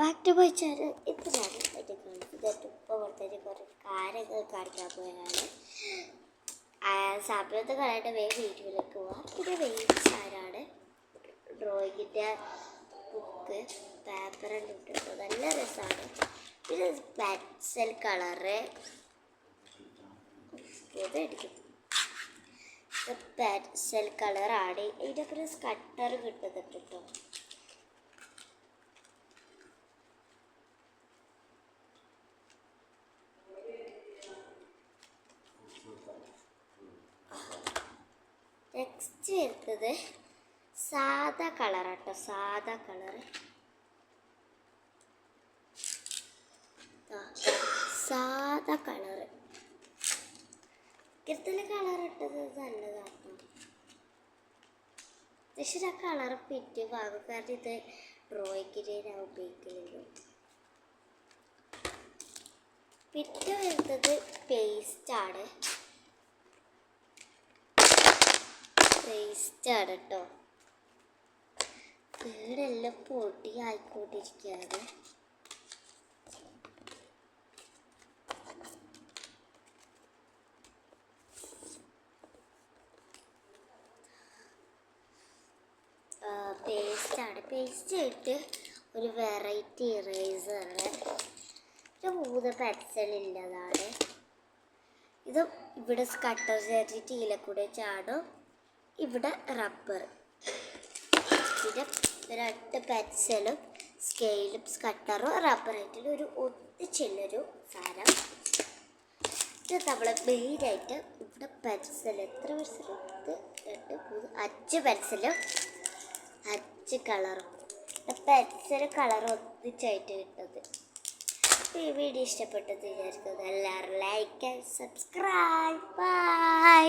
Back to my channel. ഇപ്പം ഞാൻ പുറത്തേക്ക് കുറേ കാര്യങ്ങൾ കാണിക്കാൻ പോയാണ്. സമയത്ത് കളയേണ്ട വീഡിയോയിലേക്ക് പോവാം. പിന്നെ ആരാണ് ഡ്രോയിങ്ങിൻ്റെ ബുക്ക് പേപ്പറെല്ലാം ഇട്ടിട്ട് നല്ല രസമാണ്. പിന്നെ പെൻസിൽ കളറ് ഇതടിക്കും. പെൻസിൽ കളറാണ്. ഇതിൻ്റെ പിന്നെ സ്കട്ടർ കിട്ടുന്നുണ്ട് കേട്ടോ. നെക്സ്റ്റ് വരുന്നത് സാധാ കളറാട്ടോ. സാധാ കളറ് ഇങ്ങനത്തെ കളർ ഇട്ടത് നല്ലതാട്ടോ. പക്ഷേ ആ കളർ പിറ്റ് വാങ്ങും, കാരണം ഇത് ഡ്രോയിങ്ങിന് ഞാൻ ഉപയോഗിക്കലുള്ളൂ. പിന്നെ വരുന്നത് പേസ്റ്റാണ് കേട്ടോ. വീടെല്ലാം പൊടി ആയിക്കൊണ്ടിരിക്കുകയാണ്. പേസ്റ്റ് ആയിട്ട് ഒരു വെറൈറ്റി ഇറേസറാണ്. ഒരു 3 പെൻസിലുള്ളതാണ്. ഇത് ഇവിടെ സ്കട്ടർ ചേർത്തിട്ട് ഇതിലെ കൂടെ ചാടും. ഇവിടെ റബ്ബർ, പിന്നെ 2 പെൻസിലും സ്കെയിലും സ്കട്ടറും റബ്ബറായിട്ടുള്ള ഒരു ഒന്നിച്ചുള്ളൊരു സാധനം. ഇത് നമ്മൾ മെയിനായിട്ട് ഇവിടെ പെൻസിൽ എത്ര പെൻസിലും 1 2 3 5 പെൻസിലും 5 കളറും പെൻസിൽ കളർ ഒന്നിച്ചായിട്ട് കിട്ടുന്നത്. ഈ വീഡിയോ ഇഷ്ടപ്പെട്ടത് വിചാരിക്കുന്നത് എല്ലാവരും ലൈക്ക് ആൻഡ് സബ്സ്ക്രൈബ്. ബൈ.